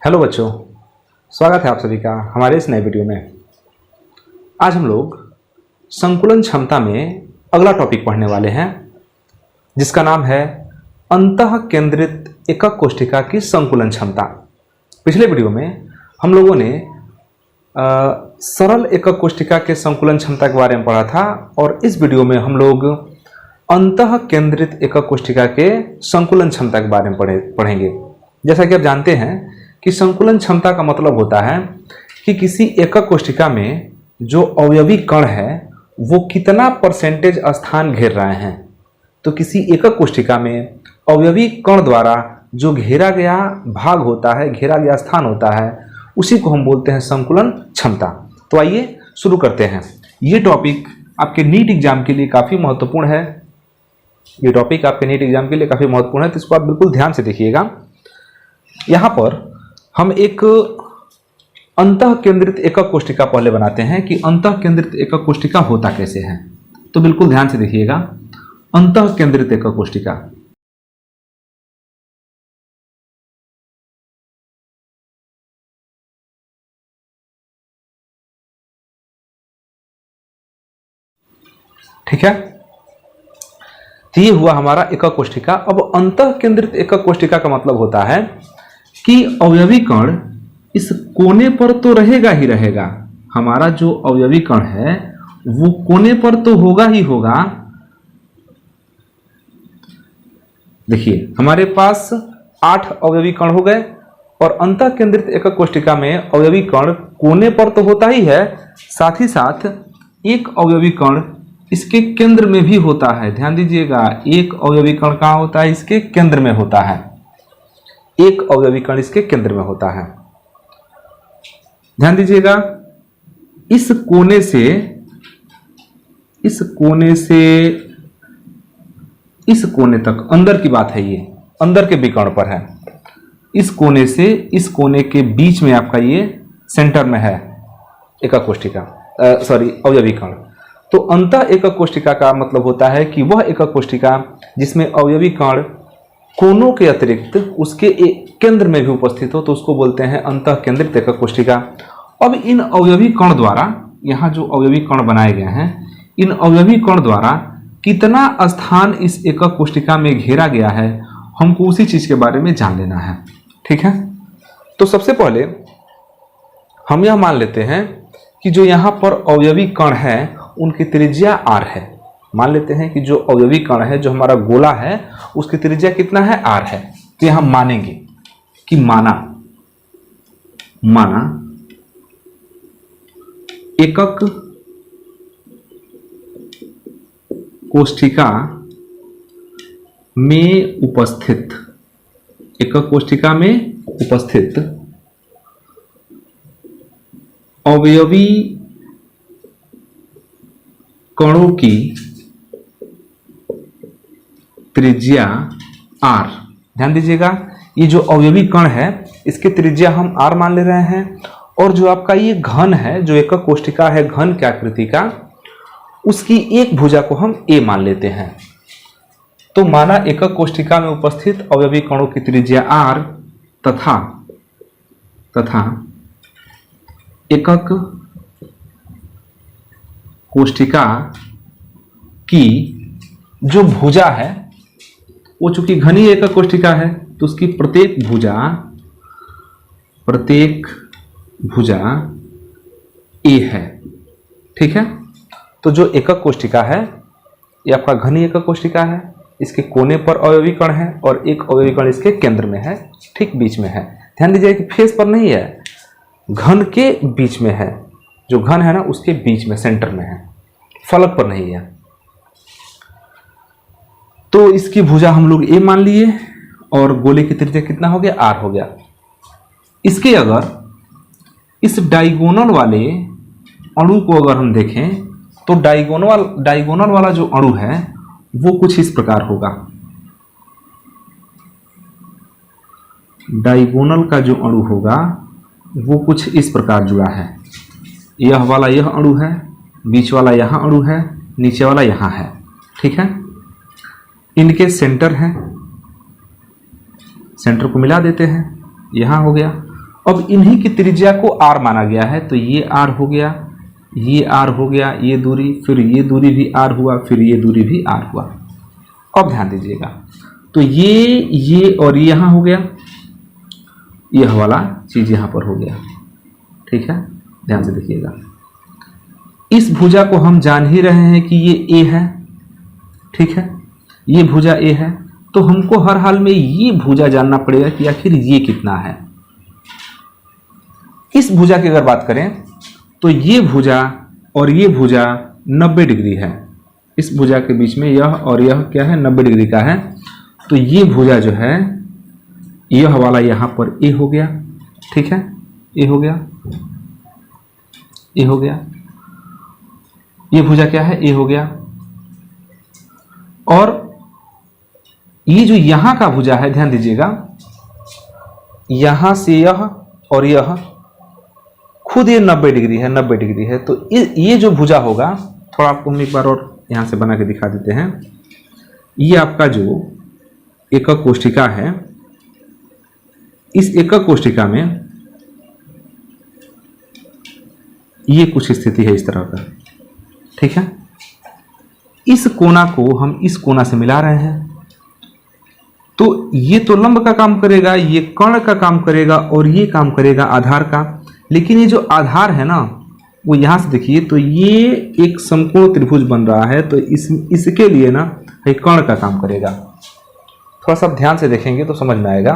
Hello बच्चों, स्वागत है आप सभी का हमारे इस नए वीडियो में। आज हम लोग संकुलन क्षमता में अगला टॉपिक पढ़ने वाले हैं जिसका नाम है अंतः केंद्रित एकक कोशिका की संकुलन क्षमता। पिछले वीडियो में हम लोगों ने सरल एकक कोशिका के संकुलन क्षमता के बारे में पढ़ा था और इस वीडियो में हम लोग अंतः केंद्रित एकक कोशिका के संकुलन क्षमता के बारे में पढ़ेंगे। जैसा कि आप जानते हैं कि संकुलन क्षमता का मतलब होता है कि किसी एकक कोशिका में जो अवयवी कण है वो कितना परसेंटेज स्थान घेर रहे हैं। तो किसी एकक कोशिका में अवयवी कण द्वारा जो घेरा गया भाग होता है, घेरा गया स्थान होता है, उसी को हम बोलते हैं संकुलन क्षमता। तो आइए शुरू करते हैं। ये टॉपिक आपके नीट एग्जाम के लिए काफ़ी महत्वपूर्ण है। ये टॉपिक आपके नीट एग्जाम के लिए काफ़ी महत्वपूर्ण है, तो इसको आप बिल्कुल ध्यान से देखिएगा। यहाँ पर हम एक अंतः केंद्रित एकक कोशिका पहले बनाते हैं कि अंतः केंद्रित एकक कोशिका होता कैसे है। तो बिल्कुल ध्यान से देखिएगा। अंतः केंद्रित एकक कोशिका, ठीक है, तो ये हुआ हमारा एकक कोशिका। अब अंतः केंद्रित एकक कोशिका का मतलब होता है कि अवयवी कण इस कोने पर तो रहेगा ही रहेगा। हमारा जो अवयवी कण है वो कोने पर तो होगा ही होगा। देखिए, हमारे पास 8 अवयवी कण हो गए और अंतः केंद्रित एकक कोशिका में अवयवी कण कोने पर तो होता ही है, साथ ही साथ एक अवयवी कण इसके केंद्र में भी होता है। ध्यान दीजिएगा, एक अवयवी कण कहाँ होता है? इसके केंद्र में होता है। एक अवयवी कण इसके केंद्र में होता है। ध्यान दीजिएगा, इस कोने से इस कोने तक, अंदर की बात है, ये अंदर के विकर्ण पर है। इस कोने से इस कोने के बीच में आपका ये सेंटर में है एकक कोशिका, अवयवी कण। तो अंतः एकक कोशिका का मतलब होता है कि वह एकक कोशिका जिसमें अवयवी कण कोनों के अतिरिक्त उसके एक केंद्र में भी उपस्थित हो, तो उसको बोलते हैं अंतः केंद्रित एकक कोशिका। अब इन अवयवी कण द्वारा, यहाँ जो अवयवी कण बनाए गए हैं, इन अवयवी कण द्वारा कितना स्थान इस एकक कोशिका में घेरा गया है, हमको उसी चीज के बारे में जान लेना है। ठीक है, तो सबसे पहले हम यह मान लेते हैं कि जो यहाँ पर अवयवी कण है उनकी त्रिज्या r है। मान लेते हैं कि जो अवयवी कण है, जो हमारा गोला है, उसकी त्रिज्या कितना है? r है। तो यहां मानेंगे कि माना एकक कोशिका में उपस्थित अवयवी कणों की त्रिज्या r। ध्यान दीजिएगा, ये जो अवयवी कण है इसकी त्रिज्या हम r मान ले रहे हैं, और जो आपका ये घन है, जो एकक कोशिका है घन की आकृति का, उसकी एक भुजा को हम a मान लेते हैं। तो माना एकक कोशिका में उपस्थित अवयवी कणों की त्रिज्या r तथा एकक कोशिका की जो भुजा है वो चूंकि घनी एकक कोशिका है, तो उसकी प्रत्येक भुजा a है। ठीक है, तो जो एकक कोशिका है ये आपका घनी एकक कोशिका है, इसके कोने पर अवयवी कण है और एक अवयवी कण इसके केंद्र में है, ठीक बीच में है। ध्यान दीजिए कि फेस पर नहीं है, घन के बीच में है। जो घन है ना उसके बीच में, सेंटर में है, फलक पर नहीं है। तो इसकी भुजा हम लोग a मान लिए और गोले की त्रिज्या कितना हो गया? r हो गया। इसके अगर इस डायगोनल वाले अणु को अगर हम देखें तो डायगोनल वाला जो अणु है वो कुछ इस प्रकार होगा। डायगोनल का जो अणु होगा वो कुछ इस प्रकार जुड़ा है। यह वाला यह अणु है, बीच वाला यहाँ अणु है, नीचे वाला यहाँ है। ठीक है, इनके सेंटर हैं, सेंटर को मिला देते हैं, यहाँ हो गया। अब इन्हीं की त्रिज्या को r माना गया है, तो ये r हो गया, ये r हो गया, ये दूरी, फिर ये दूरी भी r हुआ, फिर ये दूरी भी r हुआ। अब ध्यान दीजिएगा, तो ये और ये यहाँ हो गया, यह वाला चीज यहाँ पर हो गया। ठीक है, ध्यान से देखिएगा। इस भुजा को हम जान ही रहे हैं कि ये a है। ठीक है, ये भुजा a है, तो हमको हर हाल में ये भुजा जानना पड़ेगा कि आखिर ये कितना है। इस भुजा की अगर बात करें तो ये भुजा और ये भुजा 90 डिग्री है। इस भुजा के बीच में यह और यह क्या है, 90 डिग्री का है। तो ये भुजा जो है, यह वाला यहाँ पर ए हो गया। ठीक है, ए हो गया, ए हो गया, ये भुजा क्या है, ए हो गया। और ये जो यहाँ का भुजा है, ध्यान दीजिएगा, यहां से यह और यह खुद ये 90 डिग्री है, 90 डिग्री है। तो ये जो भुजा होगा, थोड़ा आपको हम एक बार और यहां से बना के दिखा देते हैं। ये आपका जो एकक कोष्ठिका है, इस एकक कोष्ठिका में ये कुछ स्थिति है इस तरह का। ठीक है, इस कोना को हम इस कोना से मिला रहे हैं, तो ये तो लंब का काम करेगा, ये कर्ण का काम करेगा और ये काम करेगा आधार का। लेकिन ये जो आधार है ना, वो यहां से देखिए, तो ये एक समकोण त्रिभुज बन रहा है, तो इसके लिए ना ये कर्ण का काम करेगा। थोड़ा सा ध्यान से देखेंगे तो समझ में आएगा।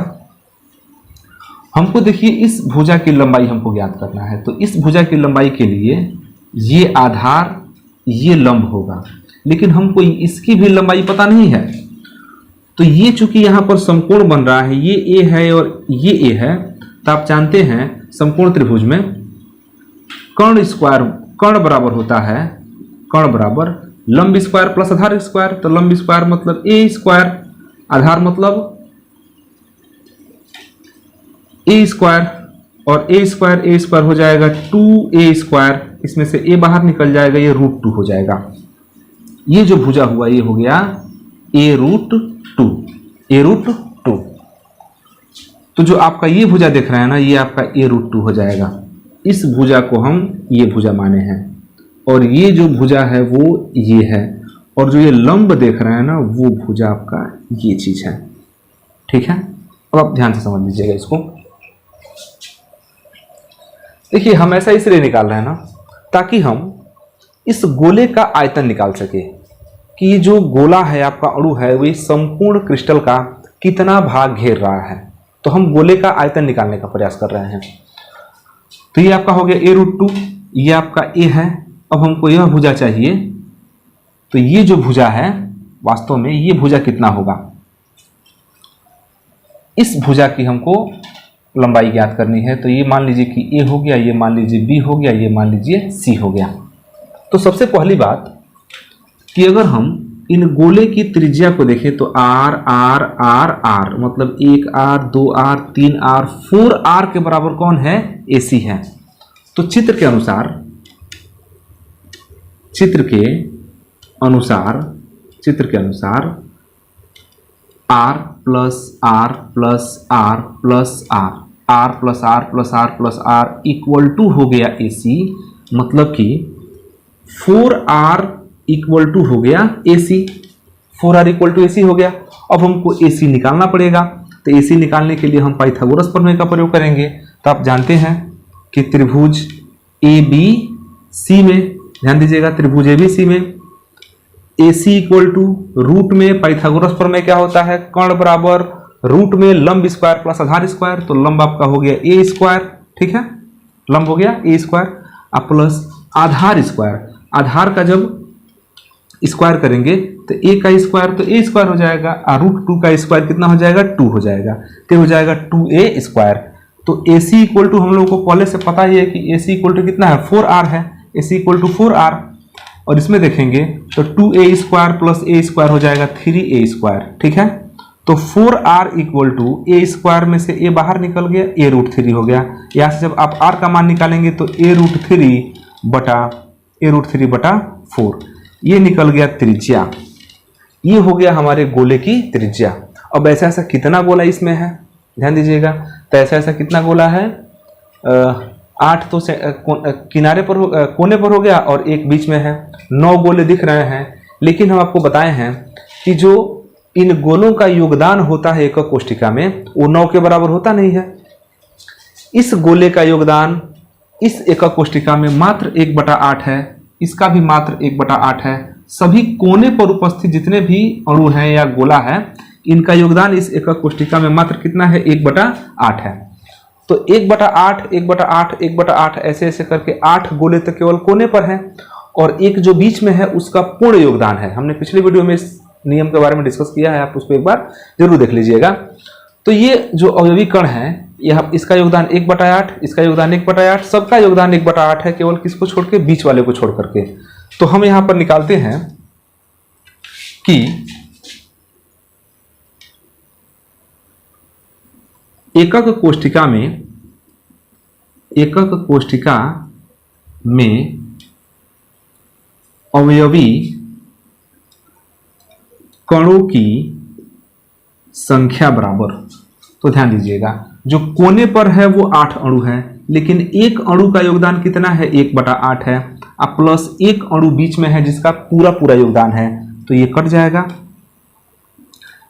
हमको देखिए, इस भुजा की लंबाई हमको ज्ञात करना है, तो इस भुजा की लंबाई के लिए ये आधार, ये लंब होगा, लेकिन हमको इसकी भी लंबाई पता नहीं है। तो ये चूंकि यहाँ पर समकोण बन रहा है, ये a है और ये a है, तो आप जानते हैं समकोण त्रिभुज में कर्ण बराबर होता है, कर्ण बराबर लंब स्क्वायर प्लस आधार स्क्वायर। तो लंब स्क्वायर मतलब a स्क्वायर, आधार मतलब a स्क्वायर, और a स्क्वायर हो जाएगा 2a स्क्वायर, इसमें से a बाहर निकल जाएगा, ये √2 हो जाएगा। ये जो भुजा हुआ ये हो गया a√2। तो जो आपका ये भुजा देख रहे हैं ना, ये आपका a√2 हो जाएगा। इस भुजा को हम ये भुजा माने हैं, और ये जो भुजा है वो ये है, और जो ये लंब देख रहे हैं ना, वो भुजा आपका ये चीज है। ठीक है, अब आप ध्यान से समझ लीजिएगा इसको। देखिए, हम ऐसा इसलिए निकाल रहे हैं ना, ताकि हम इस गोले का आयतन निकाल सके कि जो गोला है आपका अणु है, वो संपूर्ण क्रिस्टल का कितना भाग घेर रहा है। तो हम गोले का आयतन निकालने का प्रयास कर रहे हैं। तो ये आपका हो गया a√2, ये आपका a है। अब हमको यह भुजा चाहिए, तो ये जो भुजा है, वास्तव में ये भुजा कितना होगा, इस भुजा की हमको लंबाई ज्ञात करनी है। तो ये मान लीजिए कि a हो गया, ये मान लीजिए b हो गया, ये मान लीजिए c हो गया। तो सबसे पहली बात कि अगर हम इन गोले की त्रिज्या को देखें तो r r r r मतलब 1r 2r 3r 4r के बराबर कौन है, AC है। तो चित्र के अनुसार r plus r plus r plus r, r plus r plus r plus r equal to हो गया AC। मतलब कि 4r इक्वल टू हो गया AC, 4r equal to AC हो गया। अब हमको AC निकालना पड़ेगा, तो AC निकालने के लिए हम पाइथागोरस प्रमेय का प्रयोग करेंगे। तो आप जानते हैं कि त्रिभुज ABC में, ध्यान दीजिएगा, त्रिभुज ABC में AC इक्वल टू रूट में पाइथागोरस प्रमेय क्या होता है, कर्ण बराबर रूट में लंब स्क्वायर प्लस आधार स्क्वायर। तो लंब आपका हो गया a स्क्वायर, ठीक है, लंब हो गया a स्क्वायर, अब प्लस आधार स्क्वायर। आधार का जब स्क्वायर करेंगे तो a का स्क्वायर तो a स्क्वायर हो जाएगा, और √2 का स्क्वायर कितना हो जाएगा, 2 हो जाएगा, तो हो जाएगा 2a स्क्वायर। तो AC इक्वल टू हम लोगों को पहले से पता ही है कि AC इक्वल टू कितना है, 4r है, AC इक्वल टू 4r। और इसमें देखेंगे तो 2a square plus a square हो जाएगा 3a स्क्वायर। ठीक है, तो 4r equal to a square में से a बाहर निकल गया, a√3 हो गया। यहाँ से जब आप r का मान निकालेंगे तो a√3 बटा 4, ये निकल गया त्रिज्या। ये हो गया हमारे गोले की त्रिज्या। अब ऐसा ऐसा कितना गोला इसमें है, ध्यान दीजिएगा, तो ऐसा ऐसा कितना गोला है, 8 तो किनारे पर कोने पर हो गया और एक बीच में है, 9 गोले दिख रहे हैं। लेकिन हम आपको बताए हैं कि जो इन गोलों का योगदान होता है एकक कोष्ठिका में वो 9 के बराबर होता नहीं है। इस गोले का योगदान इस एकक कोष्ठिका में मात्र 1/8 है, इसका भी मात्र 1/8 है। सभी कोने पर उपस्थित जितने भी अणु हैं या गोला है, इनका योगदान इस एकक कोष्ठिका में मात्र कितना है, 1/8 है। तो 1/8, 1/8, 1/8 ऐसे ऐसे करके 8 गोले तो केवल कोने पर है और एक जो बीच में है उसका पूर्ण योगदान है। हमने पिछले वीडियो में इस नियम के बारे में डिस्कस किया है, आप उसको एक बार जरूर देख लीजिएगा। तो ये जो अवयवी कण है, यह इसका योगदान 1/8, इसका योगदान 1/8, सबका योगदान 1/8 है, केवल किसको छोड़ के, बीच वाले को छोड़ करके। तो हम यहां पर निकालते हैं कि एकक कोष्ठिका में अवयवी कणों की संख्या बराबर, तो ध्यान दीजिएगा जो कोने पर है वो 8 अणु है, लेकिन एक अणु का योगदान कितना है, 1/8 है, अब प्लस एक अणु बीच में है जिसका पूरा पूरा योगदान है, तो ये कट जाएगा,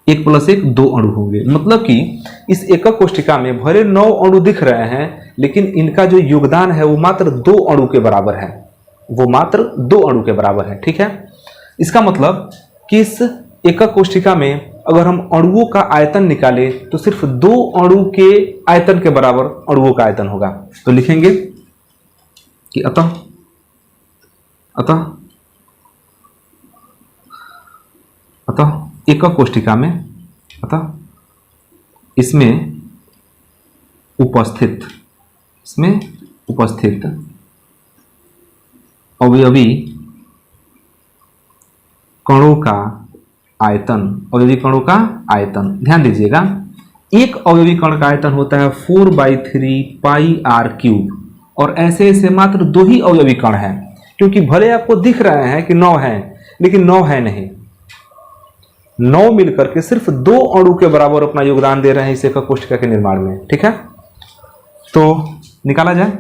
1 + 1 2 अणु होंगे। मतलब कि इस एकक कोष्ठिका में भले 9 अणु दिख रहे हैं, लेकिन इनका जो योगदान है वो मात्र 2 अणु के बराबर है, वो मात्र 2 अणु के बराबर है। ठीक है, इसका मतलब कि इस एकक कोष्ठिका में अगर हम अणुओं का आयतन निकाले तो सिर्फ 2 अणु के आयतन के बराबर अणुओं का आयतन होगा। तो लिखेंगे कि अतः एकक कोष्ठिका में, अतः इसमें उपस्थित अवयवी कणों का आयतन, ध्यान दीजिएगा एक अवयवी कण का आयतन होता है 4/3 πr³ और ऐसे ऐसे मात्र 2 ही अवयवी कण हैं, क्योंकि भले आपको दिख रहे हैं कि 9 हैं, लेकिन 9 है नहीं, 9 मिलकर के सिर्फ 2 अणु के बराबर अपना योगदान दे रहे हैं इस एकक कोष्ठिका के निर्माण में। ठीक है, तो निकाला जाए,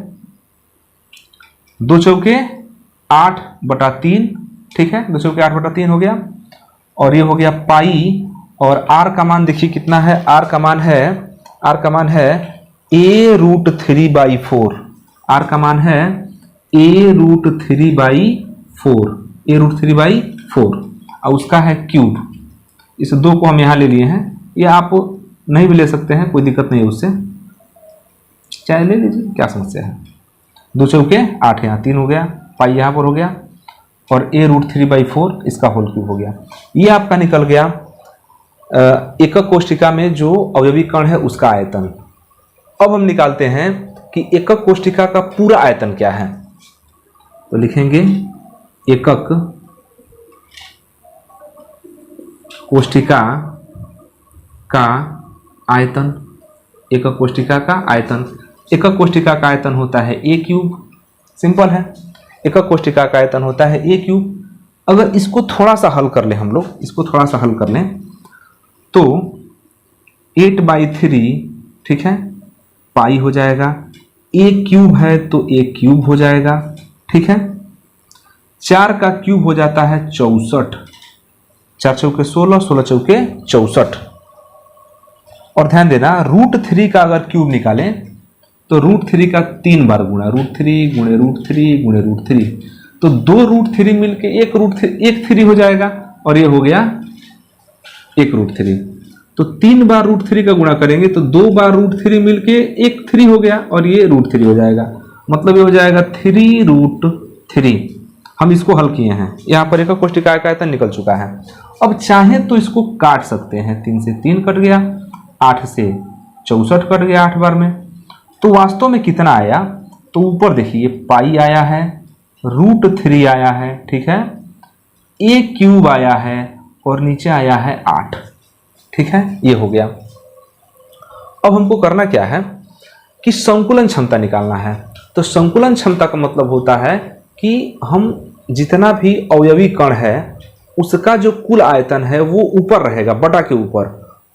2 चौके 8/3, ठीक है, 2 चौके 8/3 हो गया और ये हो गया पाई, और r का मान देखिए कितना है, r का मान है a√3/4, r का मान है a√3/4 और उसका है क्यूब। इस 2 को हम यहां ले लिए हैं, ये आप नहीं भी ले सकते हैं, कोई दिक्कत नहीं है उससे, चाहे ले लीजिए, क्या समस्या है। 2 चौके 8, यहाँ 3 हो गया, पाई यहाँ पर हो गया और a√3/4 इसका होल क्यूब हो गया। ये आपका निकल गया एकक कोष्ठिका में जो अवयवी कण है उसका आयतन। अब हम निकालते हैं कि एकक कोष्ठिका का पूरा आयतन क्या है, तो लिखेंगे एकक कोष्ठिका का आयतन, एकक कोष्ठिका का आयतन, एकक कोष्ठिका का आयतन होता है a³, सिंपल है, एकक कोष्ठिका का आयतन होता है a³। अगर इसको थोड़ा सा हल कर लें हम लोग, इसको थोड़ा सा हल कर लें तो 8/3, ठीक है, पाई हो जाएगा, a³ है तो a³ हो जाएगा, ठीक है, 4 का क्यूब हो जाता है 64, 4 चौके 16, 16 चौके 64। और ध्यान देना √3 का अगर क्यूब निकालें तो √3 का 3 बार गुणा, √3 गुणे √3 गुणे √3, तो 2 √3 मिलके 1 3 हो जाएगा और ये हो गया 1 √3। तो 3 बार √3 का गुणा करेंगे तो 2 बार √3 मिलके 1 3 हो गया और ये √3 हो जाएगा, मतलब ये हो जाएगा 3√3। हम इसको हल किए हैं, यहाँ पर एकक कोष्ठिका का आयतन निकल चुका है। अब चाहे तो इसको काट सकते हैं, 3 से 3 कट गया, 8 से 64 कट गया 8 बार में, तो वास्तव में कितना आया, तो ऊपर देखिए पाई आया है, √3 आया है, ठीक है, a³ आया है और नीचे आया है 8, ठीक है, ये हो गया। अब हमको करना क्या है कि संकुलन क्षमता निकालना है। तो संकुलन क्षमता का मतलब होता है कि हम जितना भी अवयवी कण है उसका जो कुल आयतन है वो ऊपर रहेगा, बटा के ऊपर,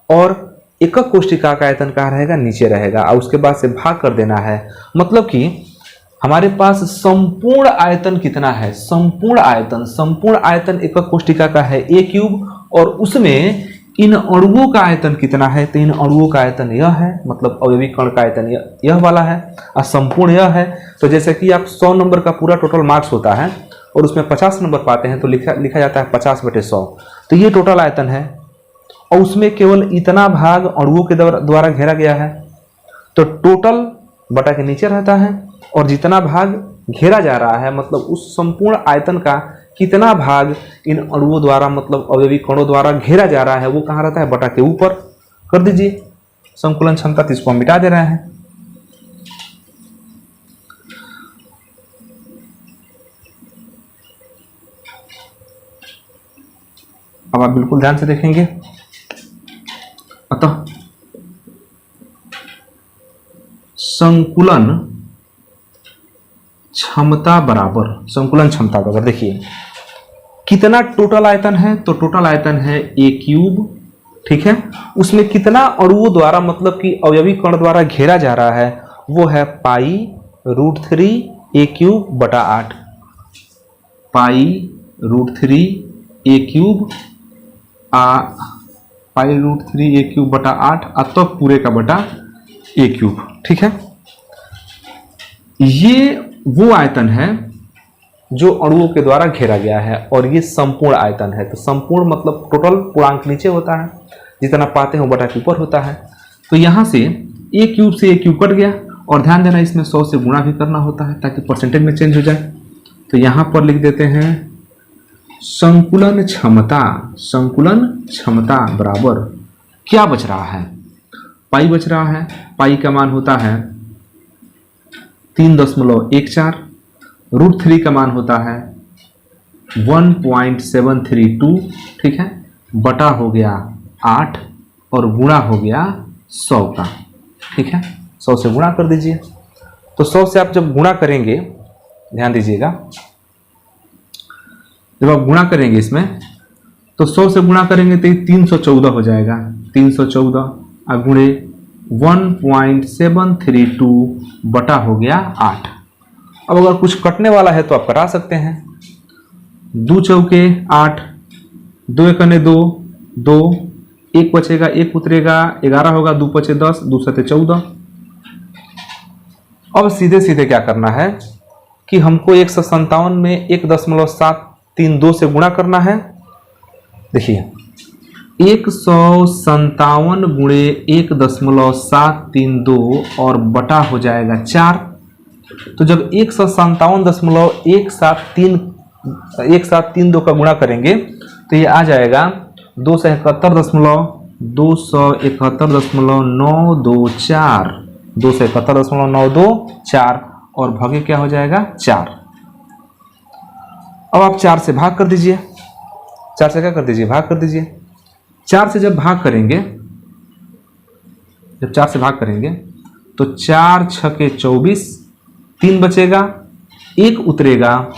और एकक कोशिका का आयतन कहाँ रहेगा, नीचे रहेगा, और उसके बाद से भाग कर देना है। मतलब कि हमारे पास संपूर्ण आयतन कितना है, संपूर्ण आयतन एकक कोशिका का है a क्यूब, और उसमें इन अणुओं का आयतन कितना है, तो इन अणुओं का आयतन यह है, मतलब अवयवी कण का आयतन यह वाला है, और संपूर्ण यह है। तो जैसे कि आप 100 नंबर का पूरा टोटल मार्क्स होता है और उसमें 50 नंबर पाते हैं तो लिखा जाता है 50/100। तो ये टोटल आयतन है, और उसमें केवल इतना भाग अणुओं के द्वारा घेरा गया है। तो टोटल बटा के नीचे रहता है, और जितना भाग घेरा जा रहा है, मतलब उस संपूर्ण आयतन का कितना भाग इन अणुओं द्वारा, मतलब अवयवी कणों द्वारा घेरा जा रहा है, वो कहाँ रहता है, बटा के ऊपर कर दीजिए संकुलन क्षमता। तो इसको हम मिटा दे रहे हैं। अब आप बिल्कुल ध्यान से देखेंगे। अतः संकुलन क्षमता बराबर, संकुलन क्षमता बराबर, देखिए कितना टोटल आयतन है, तो टोटल आयतन है a क्यूब, ठीक है। उसमें कितना अणुओं द्वारा, मतलब कि अवयवी कण द्वारा घेरा जा रहा है, वो है π√3 a क्यूब बटा 8, π√3 a क्यूब π√3 a क्यूब बटा 8, तो पूरे का बटा a क्यूब, ठीक है। ये वो आयतन है जो अणुओं के द्वारा घेरा गया है, और ये संपूर्ण आयतन है। तो संपूर्ण मतलब टोटल पूर्णांक नीचे होता है, जितना पाते हैं वो बटा के ऊपर होता है। तो यहाँ से a क्यूब से a क्यूब कट गया, और ध्यान देना इसमें 100 से गुणा भी करना होता है ताकि परसेंटेज में चेंज हो जाए। तो यहाँ पर लिख देते हैं संकुलन क्षमता बराबर क्या बच रहा है, पाई बच रहा है। पाई का मान होता है 3.14, √3 का मान होता है 1.732, ठीक है, बटा हो गया 8, और गुणा हो गया 100 का, ठीक है। 100 से गुणा कर दीजिए। तो 100 से आप जब गुणा करेंगे, ध्यान दीजिएगा, जब आप गुणा करेंगे इसमें, तो 100 से गुणा करेंगे तो 314 हो जाएगा। 314 गुणे 1.732 बटा हो गया 8। अब अगर कुछ कटने वाला है तो आप कटा सकते हैं। 2 चौके 8, 2 एकने 2, 2, 1 बचेगा, 1 उतरेगा, 11 होगा, 2 पचे 10, 2 सते 14। अब सीधे सीधे क्या करना है कि हमको 157 में 1.732 से गुणा करना है। देखिए 157 गुणे 1.732 और बटा हो जाएगा 4। तो जब 157.172 का गुणा करेंगे तो ये आ जाएगा 271.924, 271.924, और भागे क्या हो जाएगा 4। अब आप 4 से भाग कर दीजिए। 4 से क्या कर दीजिए, भाग कर दीजिए। 4 से जब भाग करेंगे, जब 4 से भाग करेंगे तो 4 छके 24, 3 बचेगा, 1 उतरेगा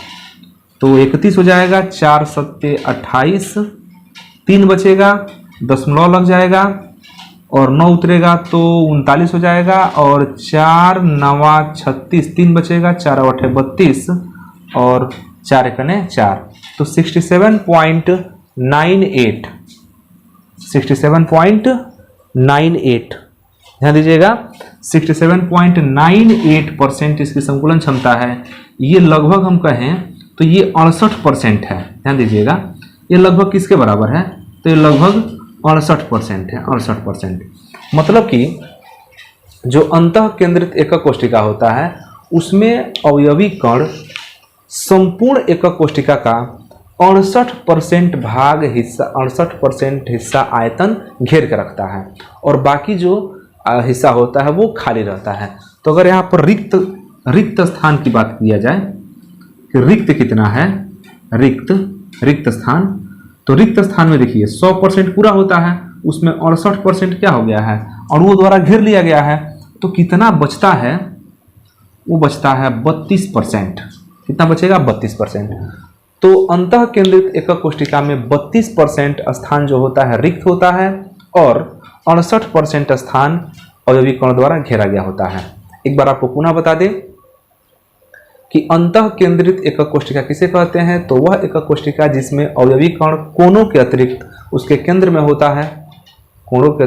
तो 31 हो जाएगा, 4 सत्ते 28, 3 बचेगा, दशमलव लग जाएगा, और 9 उतरेगा तो 39 हो जाएगा, और 4 नवा 36, 3 बचेगा, 4 अठे 32, और 4 एकने 4, तो 67.98, 67.98, ध्यान दीजिएगा 67.98% इसकी संकुलन क्षमता है। ये लगभग हम कहें तो ये 68% है। ध्यान दीजिएगा ये लगभग किसके बराबर है, तो ये लगभग 68% है। 68% मतलब कि जो अंतः केंद्रित एकक कोशिका होता है उसमें अवयवी कण संपूर्ण एकक कोशिका का 68% भाग हिस्सा, 68% हिस्सा आयतन घेर के रखता है, और बाकी जो हिस्सा होता है वो खाली रहता है। तो अगर यहाँ पर रिक्त स्थान की बात किया जाए कि रिक्त कितना है, रिक्त स्थान, तो रिक्त स्थान में देखिए 100% पूरा होता है, उसमें 68% क्या हो गया है, अणुओं द्वारा घेर लिया गया है। तो कितना बचता है, वो बचता है 32%। कितना बचेगा, 32%। तो अंतः केंद्रित एकक कोशिका में 32% स्थान जो होता है रिक्त होता है, और 68% स्थान अवयवी कण द्वारा घेरा गया होता है। एक बार आपको पुनः बता दें कि अंतः केंद्रित एकक कोशिका किसे कहते हैं, तो वह एकक कोशिका जिसमें अवयवी कण कोनों के अतिरिक्त उसके केंद्र में होता है, कोनों के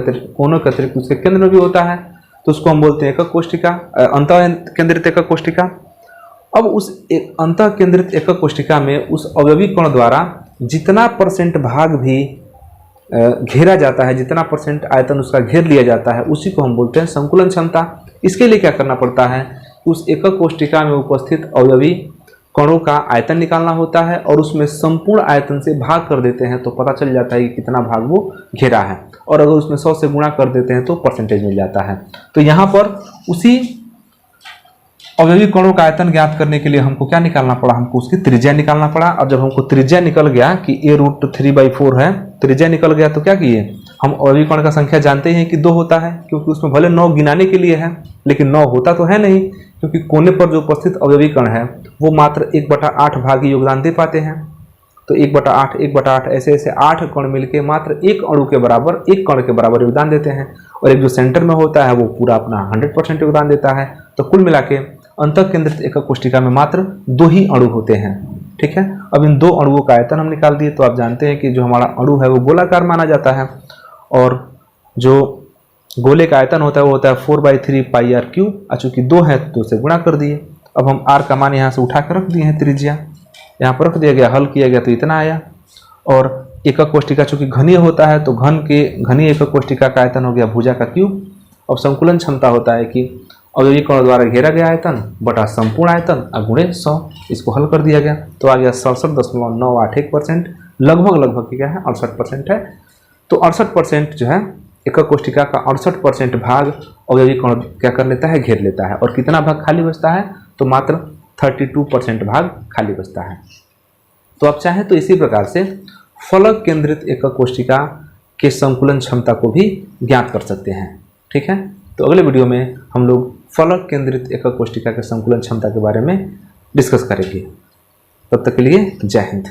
अतिरिक्त उसके केंद्र में भी होता है, तो उसको हम बोलते हैं एकक कोशिका, अंतः केंद्रित एकक कोशिका। अब उस अंतः केंद्रित एकक कोशिका में उस अवयवी कण द्वारा जितना % भाग भी घेरा जाता है, जितना % आयतन उसका घेर लिया जाता है, उसी को हम बोलते हैं संकुलन क्षमता। इसके लिए क्या करना पड़ता है, उस एकक कोशिका में उपस्थित अवयवी कणों का आयतन निकालना होता है और उसमें संपूर्ण आयतन से भाग कर देते हैं तो पता चल जाता है कि कितना भाग वो घेरा है, और अगर उसमें 100 से गुणा कर देते हैं तो परसेंटेज मिल जाता है। तो यहाँ पर उसी अवयवी कणों का आयतन ज्ञात करने के लिए हमको क्या निकालना पड़ा, हमको उसकी त्रिज्या निकालना पड़ा। और जब हमको त्रिज्या निकल गया कि a√3/4 है, त्रिज्या निकल गया तो क्या किए, हम अवयवी कण का संख्या जानते हैं कि 2 होता है, क्योंकि उसमें भले 9 गिनाने के लिए है लेकिन 9 होता तो है नहीं, क्योंकि कोने पर जो उपस्थित अवयवी कण है वो मात्र 1/8 भाग ही योगदान दे पाते हैं। तो 1/8 1/8 ऐसे ऐसे 8 कण मिलके मात्र एक अणु के बराबर, एक कण के बराबर योगदान देते हैं, और एक जो सेंटर में होता है वो पूरा अपना 100% योगदान देता है। तो कुल मिला के अंतः केंद्रित एकक कोशिका में मात्र 2 ही अणु होते हैं। ठीक है, अब इन 2 अणुओं का आयतन हम निकाल दिए, तो आप जानते हैं कि जो हमारा अणु है वो गोलाकार माना जाता है, और जो गोले का आयतन होता है वो होता है 4/3πr³। चूंकि 2 है तो उसे गुणा कर दिए। अब हम r का मान यहाँ से उठा कर रख दिए हैं, त्रिज्या यहाँ पर रख दिया गया, हल किया गया तो इतना आया। और एकक कोशिका चूंकि घनीय होता है तो घनीय एकक कोशिका का आयतन हो गया भुजा का क्यूब। अब संकुलन क्षमता होता है कि अवयवी कण द्वारा घेरा गया आयतन बटा संपूर्ण आयतन गुणे 100, इसको हल कर दिया गया तो आ गया 67.981%, लगभग क्या है 68% है। तो 68% जो है एकक कोशिका का 68% भाग अवयवी कण क्या कर लेता है, घेर लेता है। और कितना भाग खाली बचता है, तो मात्र 32% भाग खाली बचता है। तो आप चाहें तो इसी प्रकार से फलक केंद्रित एकक कोशिका के संकुलन क्षमता को भी ज्ञात कर सकते हैं। ठीक है, तो अगले वीडियो में हम लोग फलक केंद्रित एकक कोशिका के संकुलन क्षमता के बारे में डिस्कस करेंगे। तब तक के लिए जय हिंद।